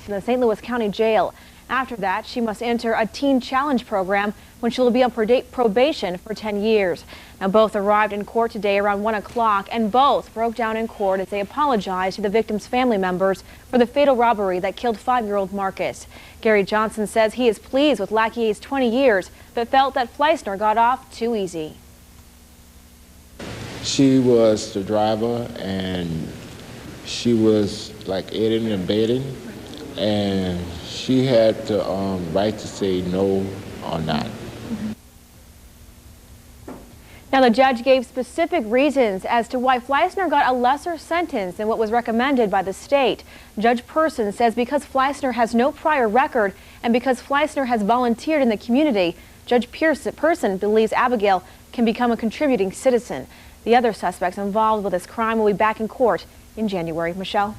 in the St. Louis County Jail. After that, she must enter a teen challenge program when she will be on probation for 10 years. Now, both arrived in court today around 1 o'clock, and both broke down in court as they apologized to the victim's family members for the fatal robbery that killed 5-year-old Marcus. Gary Johnson says he is pleased with Lackier's 20 years, but felt that Fleissner got off too easy. She was the driver, and she was like aiding and abetting, and she had the right to say no or not. Now, the judge gave specific reasons as to why Fleissner got a lesser sentence than what was recommended by the state. Judge Person says because Fleissner has no prior record and because Fleissner has volunteered in the community, Judge Person believes Abigail can become a contributing citizen. The other suspects involved with this crime will be back in court in January. Michelle?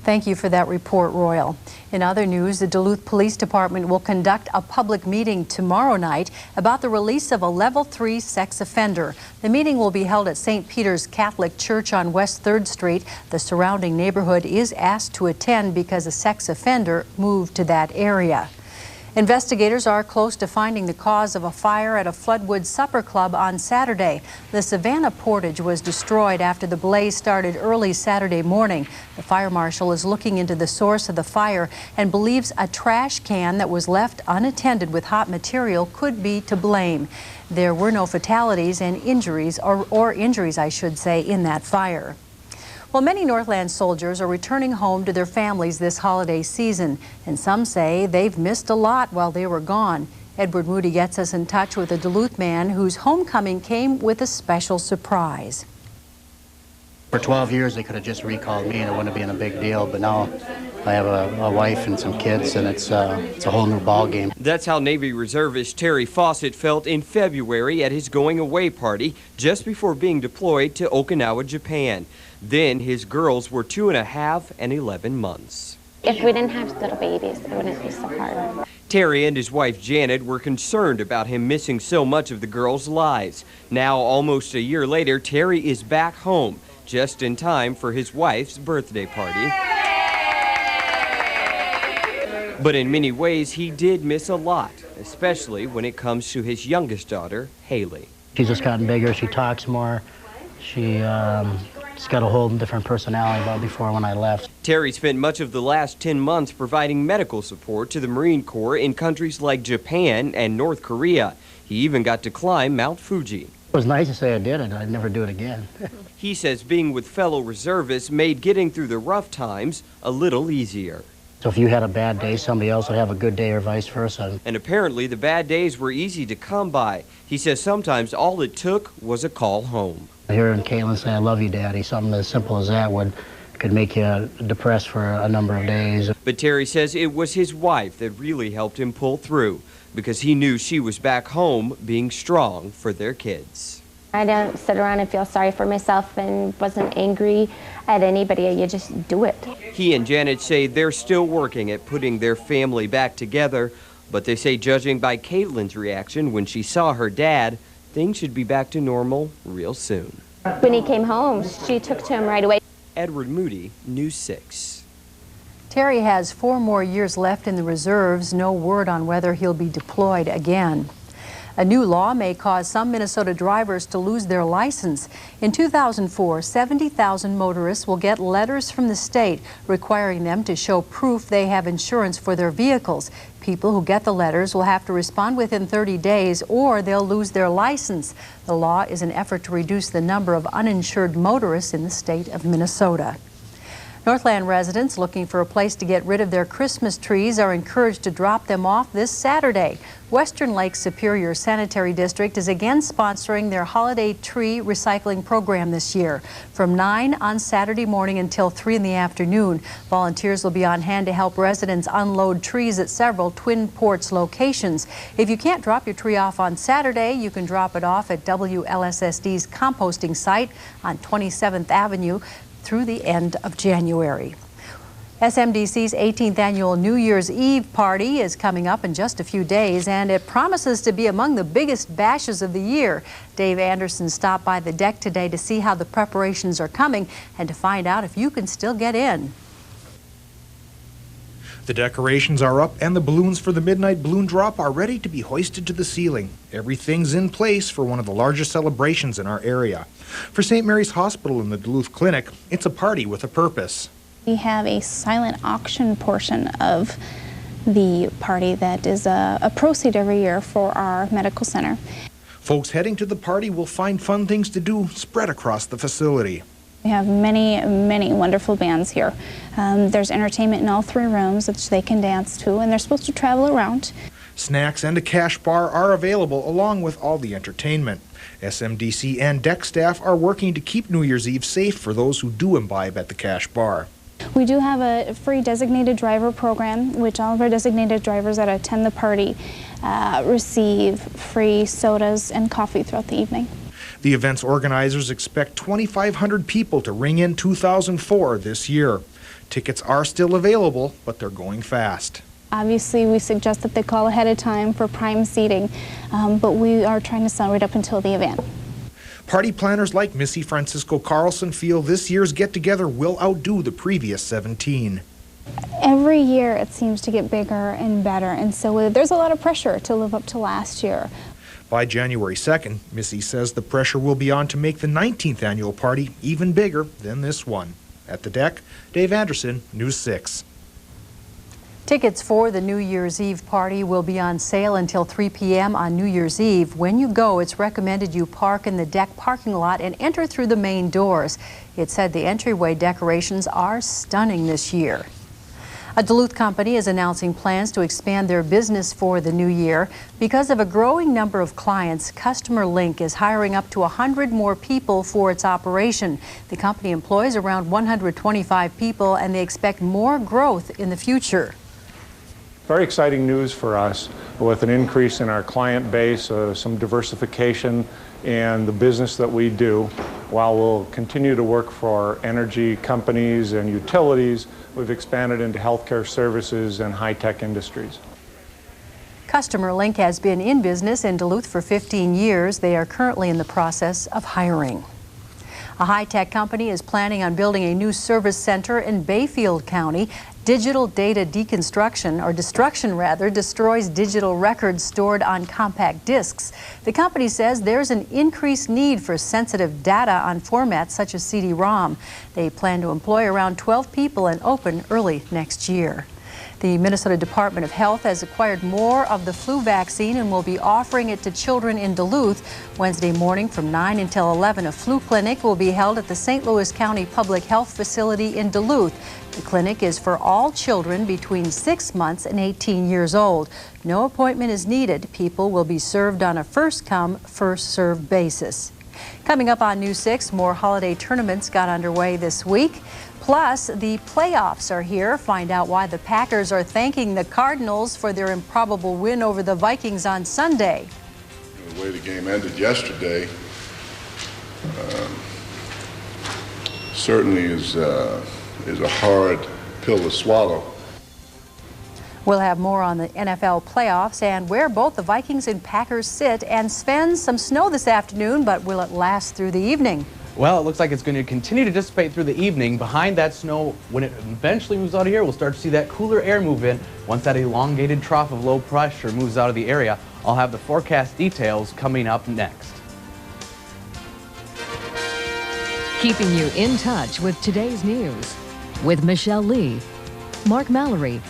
Thank you for that report, Royal. In other news, the Duluth Police Department will conduct a public meeting tomorrow night about the release of a Level 3 sex offender. The meeting will be held at St. Peter's Catholic Church on West 3rd Street. The surrounding neighborhood is asked to attend because a sex offender moved to that area. Investigators are close to finding the cause of a fire at a Floodwood Supper Club on Saturday. The Savannah Portage was destroyed after the blaze started early Saturday morning. The fire marshal is looking into the source of the fire and believes a trash can that was left unattended with hot material could be to blame. There were no fatalities and injuries, or injuries, I should say, in that fire. Well, many Northland soldiers are returning home to their families this holiday season, and some say they've missed a lot while they were gone. Edward Moody gets us in touch with a Duluth man whose homecoming came with a special surprise. For 12 years, they could have just recalled me and it wouldn't have been a big deal, but now I have a wife and some kids, and it's a whole new ball game. That's how Navy Reservist Terry Fawcett felt in February at his going-away party just before being deployed to Okinawa, Japan. Then his girls were 2.5 and 11 months. If we didn't have little babies, it wouldn't be so hard. Terry and his wife Janet were concerned about him missing so much of the girls' lives. Now, almost a year later, Terry is back home, just in time for his wife's birthday party. But in many ways, he did miss a lot, especially when it comes to his youngest daughter, Haley. She's just gotten bigger. She talks more. She's got a whole different personality than before when I left. Terry spent much of the last 10 months providing medical support to the Marine Corps in countries like Japan and North Korea. He even got to climb Mount Fuji. It was nice to say I did it. I'd never do it again. He says being with fellow reservists made getting through the rough times a little easier. So if you had a bad day, somebody else would have a good day or vice versa. And apparently the bad days were easy to come by. He says sometimes all it took was a call home. Hearing Caitlin say, "I love you, Daddy," something as simple as that could make you depressed for a number of days. But Terry says it was his wife that really helped him pull through because he knew she was back home being strong for their kids. I didn't sit around and feel sorry for myself and wasn't angry at anybody. You just do it. He and Janet say they're still working at putting their family back together, but they say judging by Caitlin's reaction when she saw her dad, things should be back to normal real soon. When he came home, she took to him right away. Edward Moody, News 6. Terry has 4 more years left in the reserves. No word on whether he'll be deployed again. A new law may cause some Minnesota drivers to lose their license. In 2004, 70,000 motorists will get letters from the state requiring them to show proof they have insurance for their vehicles. People who get the letters will have to respond within 30 days or they'll lose their license. The law is an effort to reduce the number of uninsured motorists in the state of Minnesota. Northland residents looking for a place to get rid of their Christmas trees are encouraged to drop them off this Saturday. Western Lake Superior Sanitary District is again sponsoring their holiday tree recycling program this year. From 9 on Saturday morning until 3 in the afternoon, volunteers will be on hand to help residents unload trees at several Twin Ports locations. If you can't drop your tree off on Saturday, you can drop it off at WLSSD's composting site on 27th Avenue through the end of January. SMDC's 18th annual New Year's Eve party is coming up in just a few days, and it promises to be among the biggest bashes of the year. Dave Anderson stopped by the deck today to see how the preparations are coming and to find out if you can still get in. The decorations are up and the balloons for the midnight balloon drop are ready to be hoisted to the ceiling. Everything's in place for one of the largest celebrations in our area. For St. Mary's Hospital and the Duluth Clinic, it's a party with a purpose. We have a silent auction portion of the party that is a proceed every year for our medical center. Folks heading to the party will find fun things to do spread across the facility. We have many wonderful bands here. There's entertainment in all 3 rooms which they can dance to, and they're supposed to travel around. Snacks and a cash bar are available along with all the entertainment. SMDC and DEC staff are working to keep New Year's Eve safe for those who do imbibe at the cash bar. We do have a free designated driver program, which all of our designated drivers that attend the party receive free sodas and coffee throughout the evening. The event's organizers expect 2,500 people to ring in 2004 this year. Tickets are still available, but they're going fast. Obviously, we suggest that they call ahead of time for prime seating, but we are trying to sell right up until the event. Party planners like Missy Francisco Carlson feel this year's get-together will outdo the previous 17. Every year it seems to get bigger and better, and so there's a lot of pressure to live up to last year. By January 2nd, Missy says the pressure will be on to make the 19th annual party even bigger than this one. At the deck, Dave Anderson, News 6. Tickets for the New Year's Eve party will be on sale until 3 p.m. on New Year's Eve. When you go, it's recommended you park in the deck parking lot and enter through the main doors. It said the entryway decorations are stunning this year. A Duluth company is announcing plans to expand their business for the new year. Because of a growing number of clients, Customer Link is hiring up to 100 more people for its operation. The company employs around 125 people, and they expect more growth in the future. Very exciting news for us with an increase in our client base, some diversification in the business that we do. While we'll continue to work for energy companies and utilities, we've expanded into healthcare services and high-tech industries. Customer Link has been in business in Duluth for 15 years. They are currently in the process of hiring. A high-tech company is planning on building a new service center in Bayfield County. Digital data destruction destroys digital records stored on compact discs. The company says there's an increased need for sensitive data on formats such as CD-ROM. They plan to employ around 12 people and open early next year. The Minnesota Department of Health has acquired more of the flu vaccine and will be offering it to children in Duluth. Wednesday morning from 9 until 11, a flu clinic will be held at the St. Louis County Public Health Facility in Duluth. The clinic is for all children between 6 months and 18 years old. No appointment is needed. People will be served on a first-come, first-served basis. Coming up on News 6, more holiday tournaments got underway this week. Plus, the playoffs are here. Find out why the Packers are thanking the Cardinals for their improbable win over the Vikings on Sunday. The way the game ended yesterday certainly is a hard pill to swallow. We'll have more on the NFL playoffs and where both the Vikings and Packers sit. And Sven, some snow this afternoon, but will it last through the evening? Well, it looks like it's going to continue to dissipate through the evening. Behind that snow, when it eventually moves out of here, we'll start to see that cooler air move in. Once that elongated trough of low pressure moves out of the area, I'll have the forecast details coming up next. Keeping you in touch with today's news with Michelle Lee, Mark Mallory,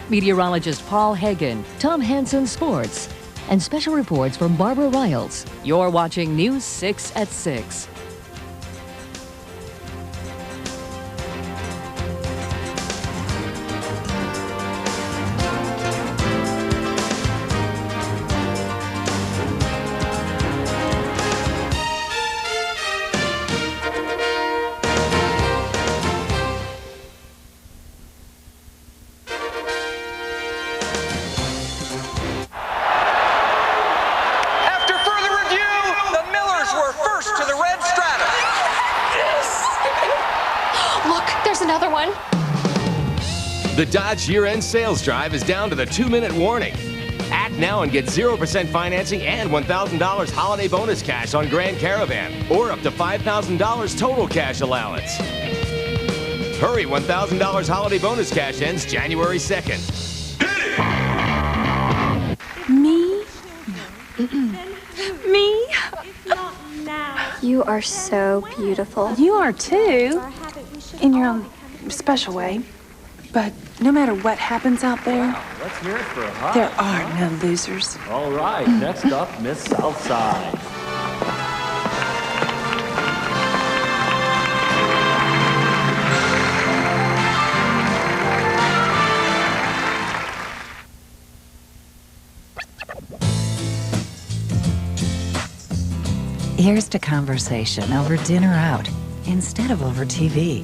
meteorologist Paul Hagen, Tom Hansen Sports, and special reports from Barbara Riles. You're watching News 6 at 6. The Dodge year-end sales drive is down to the 2-minute warning. Act now and get 0% financing and $1,000 holiday bonus cash on Grand Caravan, or up to $5,000 total cash allowance. Hurry, $1,000 holiday bonus cash ends January 2nd. Me? Me? You are so beautiful. You are too, in your own special way. But no matter what happens out there, Let's hear it for Hot. there are no losers. All right, next up, Miss Southside. Here's to conversation over dinner out instead of over TV.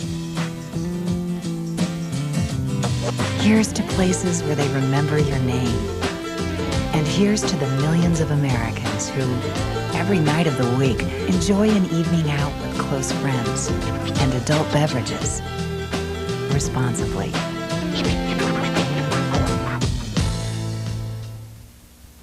Here's to places where they remember your name. And here's to the millions of Americans who, every night of the week, enjoy an evening out with close friends and adult beverages responsibly.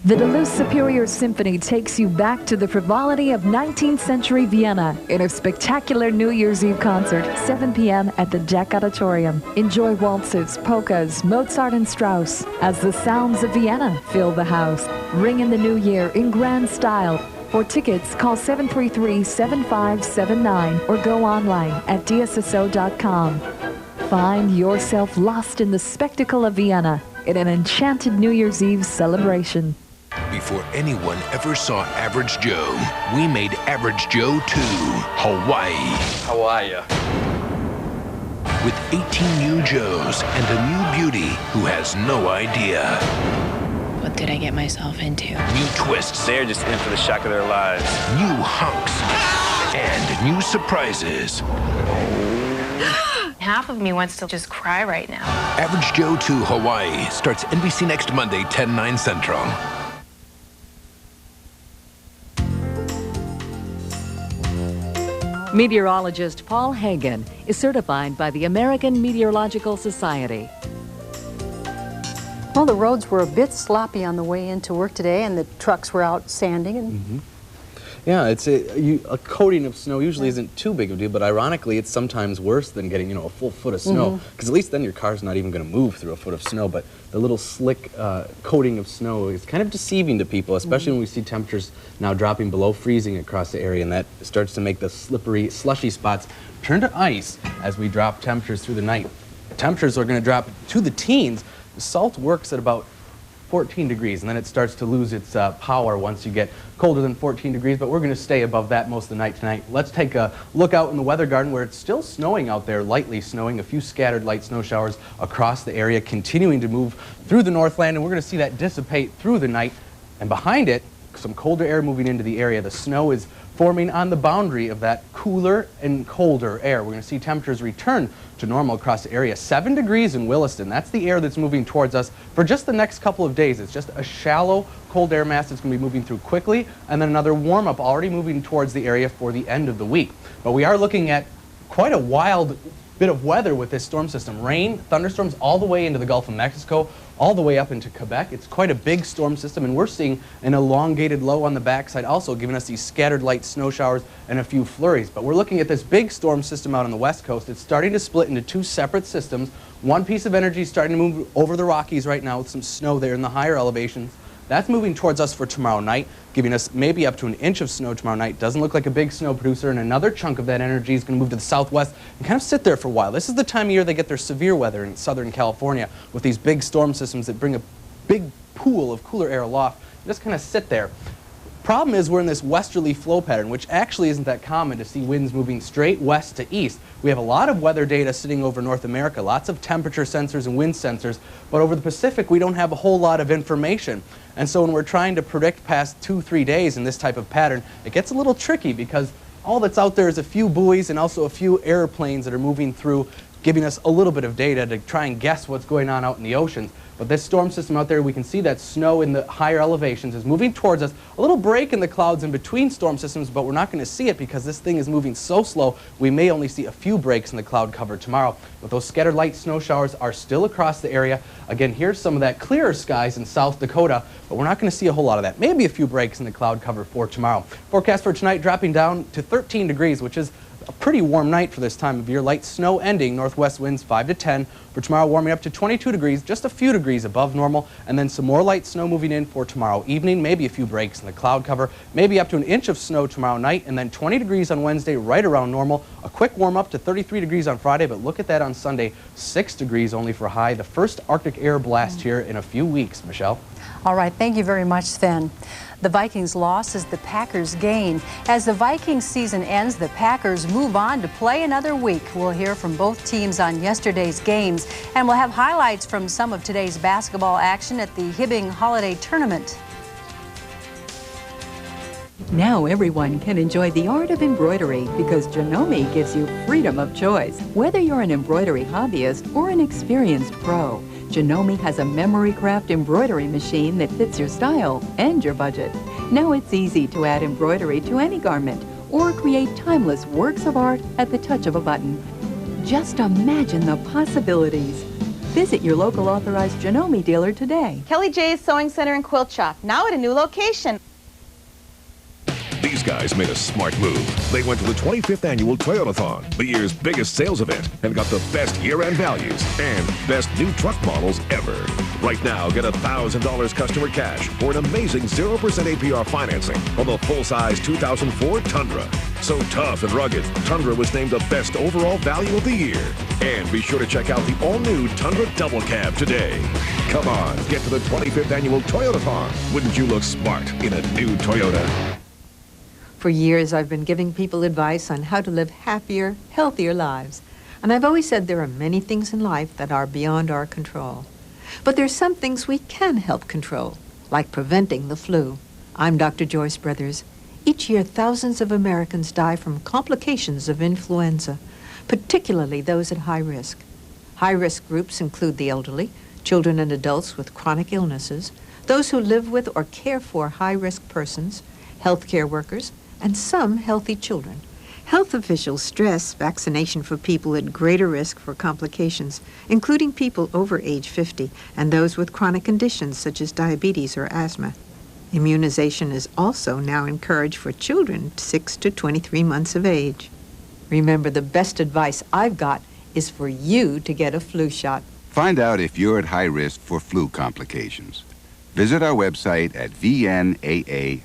The Duluth Superior Symphony takes you back to the frivolity of 19th century Vienna in a spectacular New Year's Eve concert, 7 p.m. at the Jack Auditorium. Enjoy waltzes, polkas, Mozart and Strauss as the sounds of Vienna fill the house. Ring in the new year in grand style. For tickets, call 733-7579 or go online at dsso.com. Find yourself lost in the spectacle of Vienna in an enchanted New Year's Eve celebration. Before anyone ever saw Average Joe, we made Average Joe 2, Hawaii. How are ya? With 18 new Joes and a new beauty who has no idea. What did I get myself into? New twists. They're just in for the shock of their lives. New hunks. And new surprises. Half of me wants to just cry right now. Average Joe 2, Hawaii starts NBC next Monday, 10/9 Central. Meteorologist Paul Hagen is certified by the American Meteorological Society. Well, the roads were a bit sloppy on the way into work today, and the trucks were out sanding. And Yeah, it's a coating of snow usually isn't too big of a deal, but ironically, it's sometimes worse than getting, a full foot of snow, because at least then your car's not even going to move through a foot of snow. But the little slick coating of snow is kind of deceiving to people, especially when we see temperatures now dropping below freezing across the area, and that starts to make the slippery, slushy spots turn to ice as we drop temperatures through the night. Temperatures are going to drop to the teens. The salt works at about 14 degrees, and then it starts to lose its power once you get colder than 14 degrees, but we're going to stay above that most of the night tonight. Let's take a look out in the weather garden where it's still snowing out there, lightly snowing, a few scattered light snow showers across the area, continuing to move through the Northland, and we're going to see that dissipate through the night. And behind it, some colder air moving into the area. The snow is forming on the boundary of that cooler and colder air. We're going to see temperatures return to normal across the area. 7 degrees in Williston. That's the air that's moving towards us for just the next couple of days. It's just a shallow cold air mass that's going to be moving through quickly, and then another warm-up already moving towards the area for the end of the week. But we are looking at quite a wild bit of weather with this storm system. Rain, thunderstorms all the way into the Gulf of Mexico, all the way up into Quebec. It's quite a big storm system, and we're seeing an elongated low on the backside also, giving us these scattered light snow showers and a few flurries. But we're looking at this big storm system out on the west coast. It's starting to split into two separate systems. One piece of energy is starting to move over the Rockies right now with some snow there in the higher elevations. That's moving towards us for tomorrow night, giving us maybe up to an inch of snow tomorrow night. Doesn't look like a big snow producer, and another chunk of that energy is going to move to the southwest and kind of sit there for a while. This is the time of year they get their severe weather in Southern California with these big storm systems that bring a big pool of cooler air aloft and just kind of sit there. Problem is we're in this westerly flow pattern, which actually isn't that common to see winds moving straight west to east. We have a lot of weather data sitting over North America, lots of temperature sensors and wind sensors, but over the Pacific we don't have a whole lot of information. And so when we're trying to predict past 2-3 days in this type of pattern, it gets a little tricky because all that's out there is a few buoys and also a few airplanes that are moving through, giving us a little bit of data to try and guess what's going on out in the oceans. But this storm system out there, we can see that snow in the higher elevations is moving towards us. A little break in the clouds in between storm systems, but we're not going to see it because this thing is moving so slow, we may only see a few breaks in the cloud cover tomorrow. But those scattered light snow showers are still across the area. Again, here's some of that clearer skies in South Dakota, but we're not going to see a whole lot of that. Maybe a few breaks in the cloud cover for tomorrow. Forecast for tonight dropping down to 13 degrees, which is a pretty warm night for this time of year. Light snow ending, northwest winds 5 to 10. For tomorrow, warming up to 22 degrees, just a few degrees above normal, and then some more light snow moving in for tomorrow evening, maybe a few breaks in the cloud cover, maybe up to an inch of snow tomorrow night, and then 20 degrees on Wednesday, right around normal. A quick warm up to 33 degrees on Friday, but look at that on Sunday, 6 degrees only for high. The first Arctic air blast here in a few weeks, Michelle. All right, thank you very much, Sven. The Vikings' loss is the Packers' gain. As the Vikings season ends, the Packers move on to play another week. We'll hear from both teams on yesterday's games, and we'll have highlights from some of today's basketball action at the Hibbing Holiday Tournament. Now everyone can enjoy the art of embroidery because Janome gives you freedom of choice. Whether you're an embroidery hobbyist or an experienced pro, Janome has a memory craft embroidery machine that fits your style and your budget. Now it's easy to add embroidery to any garment or create timeless works of art at the touch of a button. Just imagine the possibilities. Visit your local authorized Janome dealer today. Kelly J's Sewing Center and Quilt Shop, now at a new location. These guys made a smart move. They went to the 25th annual Toyotathon, the year's biggest sales event, and got the best year-end values and best new truck models ever. Right now, get $1,000 customer cash for an amazing 0% APR financing on the full-size 2004 Tundra. So tough and rugged, Tundra was named the best overall value of the year. And be sure to check out the all-new Tundra Double Cab today. Come on, get to the 25th annual Toyotathon. Wouldn't you look smart in a new Toyota? For years, I've been giving people advice on how to live happier, healthier lives. And I've always said there are many things in life that are beyond our control. But there's some things we can help control, like preventing the flu. I'm Dr. Joyce Brothers. Each year, thousands of Americans die from complications of influenza, particularly those at high risk. High-risk groups include the elderly, children and adults with chronic illnesses, those who live with or care for high-risk persons, healthcare workers, and some healthy children. Health officials stress vaccination for people at greater risk for complications, including people over age 50 and those with chronic conditions such as diabetes or asthma. Immunization is also now encouraged for children 6 to 23 months of age. Remember, the best advice I've got is for you to get a flu shot. Find out if you're at high risk for flu complications. Visit our website at vnaa.org.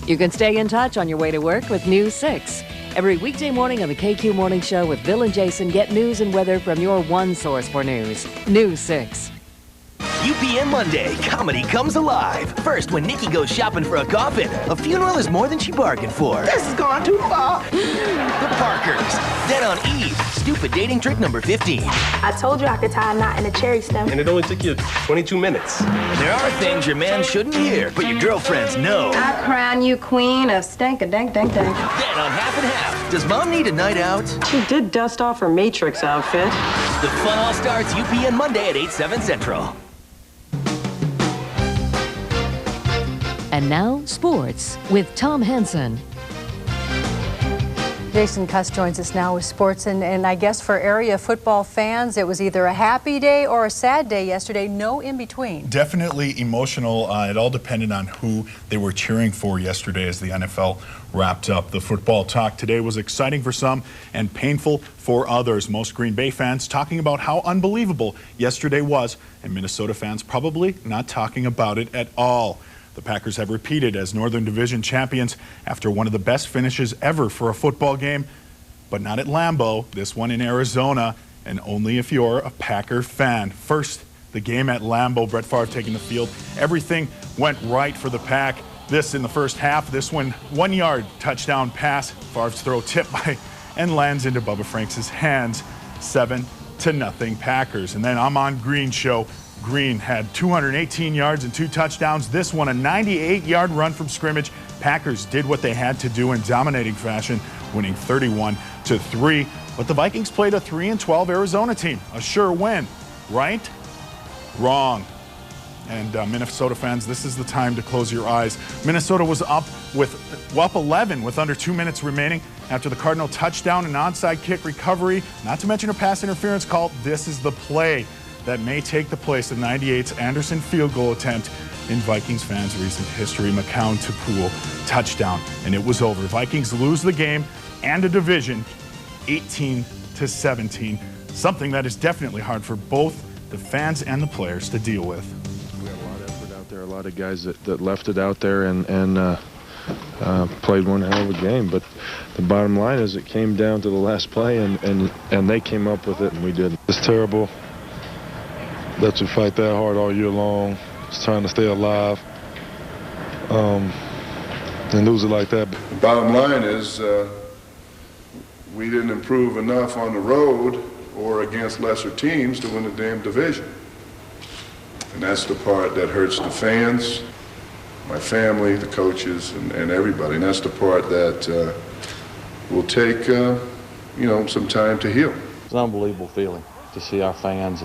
You can stay in touch on your way to work with News 6. Every weekday morning on the KQ Morning Show with Bill and Jason, get news and weather from your one source for news. News 6. UPN Monday, comedy comes alive. First, when Nikki goes shopping for a coffin, a funeral is more than she bargained for. This has gone too far. The Parkers. Then on Eve, stupid dating trick number 15. I told you I could tie a knot in a cherry stem. And it only took you 22 minutes. There are things your man shouldn't hear, but your girlfriends know. I crown you queen of stank-a-dank-dank-dank. Then on Half and Half, does mom need a night out? She did dust off her Matrix outfit. The fun all starts UPN Monday at 8, 7 Central. And now, sports with Tom Henson. Jason Kuss joins us now with sports, and I guess for area football fans, it was either a happy day or a sad day yesterday, no in between. Definitely emotional. It all depended on who they were cheering for yesterday as the NFL wrapped up. The football talk today was exciting for some and painful for others. Most Green Bay fans talking about how unbelievable yesterday was, and Minnesota fans probably not talking about it at all. The Packers have repeated as Northern Division champions after one of the best finishes ever for a football game, but not at Lambeau, this one in Arizona, and only if you're a Packer fan. First, the game at Lambeau, Brett Favre taking the field. Everything went right for the Pack. This in the first half, this one 1-yard touchdown pass. Favre's throw tipped by and lands into Bubba Franks' hands. 7-0 Packers. And then I'm on Green show. Green had 218 yards and 2 touchdowns. This one a 98-yard run from scrimmage. Packers did what they had to do in dominating fashion, winning 31-3. But the Vikings played a 3-12 Arizona team. A sure win, right? Wrong. And Minnesota fans, this is the time to close your eyes. Minnesota was up 11 with under 2 minutes remaining after the Cardinal touchdown and onside kick recovery, not to mention a pass interference call. This is the play that may take the place of 98's Anderson field goal attempt in Vikings fans' recent history. McCown to Poole touchdown, and it was over. Vikings lose the game and a division, 18-17. Something that is definitely hard for both the fans and the players to deal with. We had a lot of effort out there, a lot of guys that left it out there and played one hell of a game. But the bottom line is it came down to the last play, and they came up with it, and we didn't. It's terrible that you fight that hard all year long, just trying to stay alive, and lose it like that. The bottom line is we didn't improve enough on the road or against lesser teams to win the damn division. And that's the part that hurts the fans, my family, the coaches, and everybody. And that's the part that will take, some time to heal. It's an unbelievable feeling to see our fans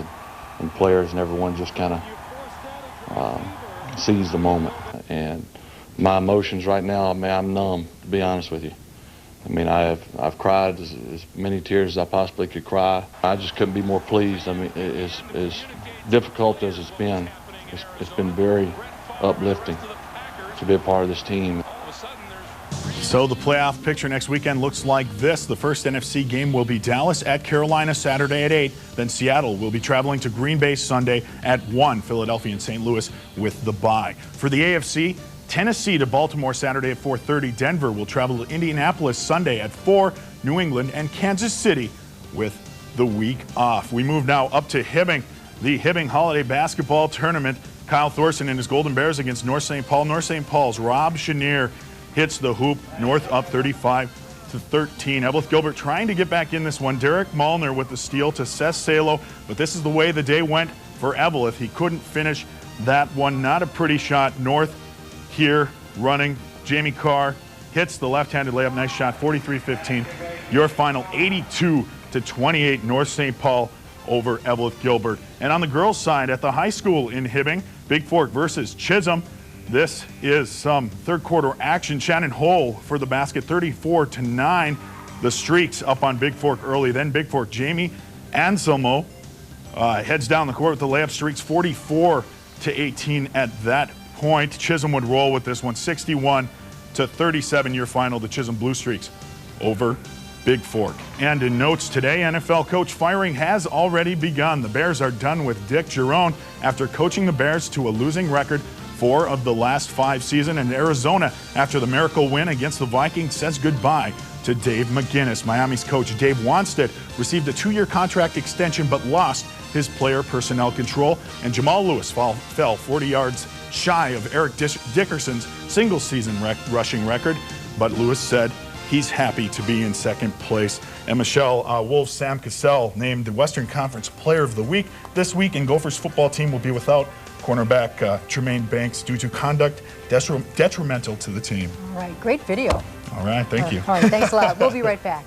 and players and everyone just kind of seize the moment. And my emotions right now, I'm numb, to be honest with you. I mean, I've cried as many tears as I possibly could cry. I just couldn't be more pleased. I mean, as difficult as it's been very uplifting to be a part of this team. So the playoff picture next weekend looks like this. The first NFC game will be Dallas at Carolina Saturday at 8. Then Seattle will be traveling to Green Bay Sunday at 1. Philadelphia and St. Louis with the bye. For the AFC, Tennessee to Baltimore Saturday at 4:30. Denver will travel to Indianapolis Sunday at 4. New England and Kansas City with the week off. We move now up to Hibbing, the Hibbing Holiday Basketball Tournament. Kyle Thorson and his Golden Bears against North St. Paul. North St. Paul's Rob Chenier hits the hoop. North up 35-13. Evelyn Gilbert trying to get back in this one. Derek Malner with the steal to Seth Salo, but this is the way the day went for Evelyn. He couldn't finish that one. Not a pretty shot. North here running. Jamie Carr hits the left-handed layup. Nice shot. 43-15. Your final 82-28. North St. Paul over Evelyn Gilbert. And on the girls' side at the high school in Hibbing, Big Fork versus Chisholm. This is some third quarter action. Shannon Hole for the basket, 34-9. The Streaks up on Big Fork early. Then Big Fork Jamie Anselmo heads down the court with the layup. Streaks 44-18 at that point. Chisholm would roll with this one, 61-37. Your final, the Chisholm Blue Streaks over Big Fork. And in notes today, NFL coach firing has already begun. The Bears are done with Dick Jerome after coaching the Bears to a losing record 4 of the last 5 seasons. And Arizona, after the miracle win against the Vikings, says goodbye to Dave McGinnis. Miami's coach Dave Wanstead received a 2-year contract extension but lost his player personnel control. And Jamal Lewis fell 40 yards shy of Eric Dickerson's single-season rushing record. But Lewis said he's happy to be in second place. And Michelle Wolf Sam Cassell named the Western Conference Player of the Week this week. And Gophers football team will be without cornerback Tremaine Banks due to conduct detrimental to the team. All right, great video. All right, thank you. All right, thanks a lot. We'll be right back.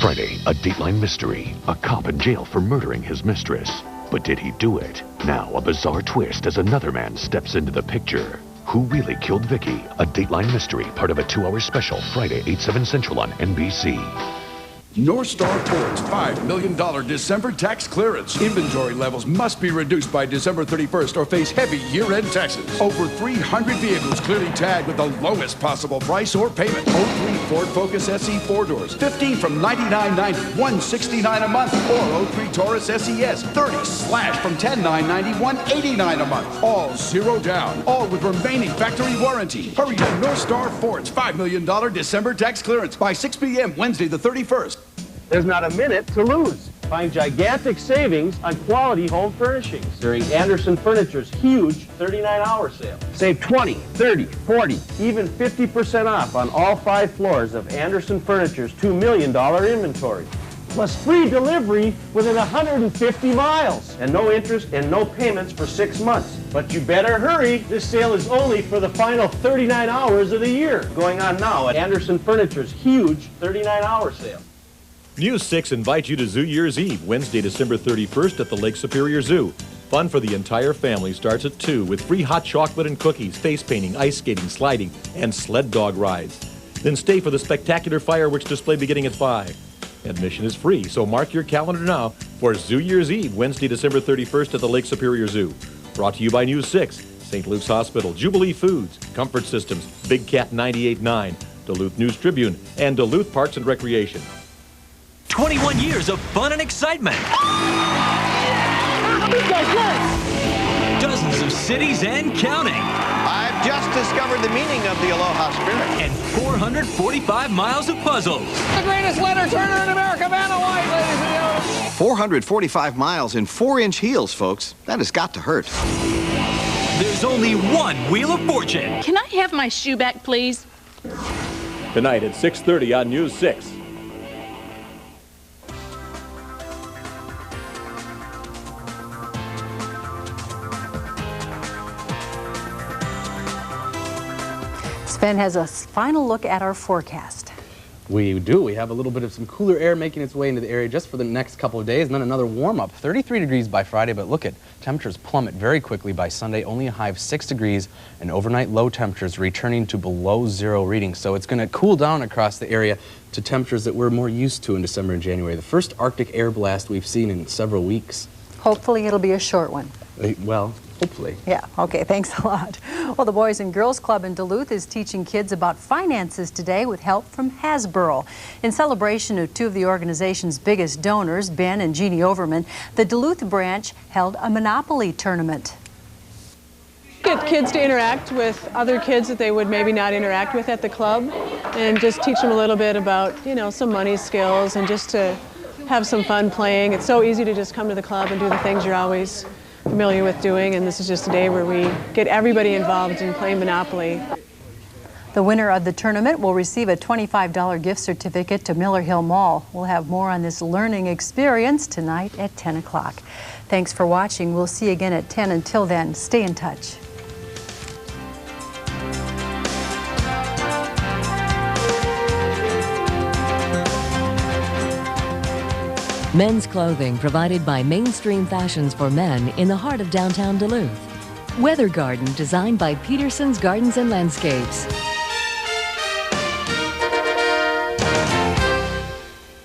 Friday, a Dateline mystery. A cop in jail for murdering his mistress. But did he do it? Now, a bizarre twist as another man steps into the picture. Who really killed Vicky? A Dateline mystery, part of a 2-hour special, Friday, 8/7 Central on NBC. North Star Ford's $5 million December tax clearance. Inventory levels must be reduced by December 31st or face heavy year-end taxes. Over 300 vehicles clearly tagged with the lowest possible price or payment. 03 Ford Focus SE 4-doors, 15 from $99.90, $169 a month. Or 03 Taurus SES, 30 slashed from $10,990, $189 a month. All 0 down, all with remaining factory warranty. Hurry to North Star Ford's $5 million December tax clearance by 6 p.m. Wednesday the 31st. There's not a minute to lose. Find gigantic savings on quality home furnishings during Anderson Furniture's huge 39-hour sale. Save 20, 30, 40, even 50% off on all 5 floors of Anderson Furniture's $2 million inventory. Plus free delivery within 150 miles. And no interest and no payments for 6 months. But you better hurry. This sale is only for the final 39 hours of the year. Going on now at Anderson Furniture's huge 39-hour sale. News 6 invites you to Zoo Year's Eve, Wednesday, December 31st at the Lake Superior Zoo. Fun for the entire family starts at 2 with free hot chocolate and cookies, face painting, ice skating, sliding, and sled dog rides. Then stay for the spectacular fireworks display beginning at 5. Admission is free, so mark your calendar now for Zoo Year's Eve, Wednesday, December 31st at the Lake Superior Zoo. Brought to you by News 6, St. Luke's Hospital, Jubilee Foods, Comfort Systems, Big Cat 98.9, Duluth News Tribune, and Duluth Parks and Recreation. 21 years of fun and excitement. Dozens of cities and counting. I've just discovered the meaning of the Aloha Spirit. And 445 miles of puzzles. The greatest letter turner in America, Vanna White, ladies and gentlemen. 445 miles in 4-inch heels, folks. That has got to hurt. There's only one Wheel of Fortune. Can I have my shoe back, please? Tonight at 6:30 on News 6. Sven has a final look at our forecast. We do. We have a little bit of some cooler air making its way into the area just for the next couple of days, and then another warm-up. 33 degrees by Friday, but look at temperatures plummet very quickly by Sunday. Only a high of 6 degrees, and overnight low temperatures returning to below 0 readings. So it's going to cool down across the area to temperatures that we're more used to in December and January. The first Arctic air blast we've seen in several weeks. Hopefully it'll be a short one. Well, hopefully. Yeah, okay, thanks a lot. Well, the Boys and Girls Club in Duluth is teaching kids about finances today with help from Hasbro. In celebration of two of the organization's biggest donors, Ben and Jeannie Overman, the Duluth branch held a Monopoly tournament. Get kids to interact with other kids that they would maybe not interact with at the club, and just teach them a little bit about, you know, some money skills and just to have some fun playing. It's so easy to just come to the club and do the things you're always familiar with doing, and this is just a day where we get everybody involved in playing Monopoly. The winner of the tournament will receive a $25 gift certificate to Miller Hill Mall. We'll have more on this learning experience tonight at 10 o'clock. Thanks for watching. We'll see you again at 10. Until then, stay in touch. Men's clothing provided by Mainstream Fashions for Men in the heart of downtown Duluth. Weather Garden designed by Peterson's Gardens and Landscapes.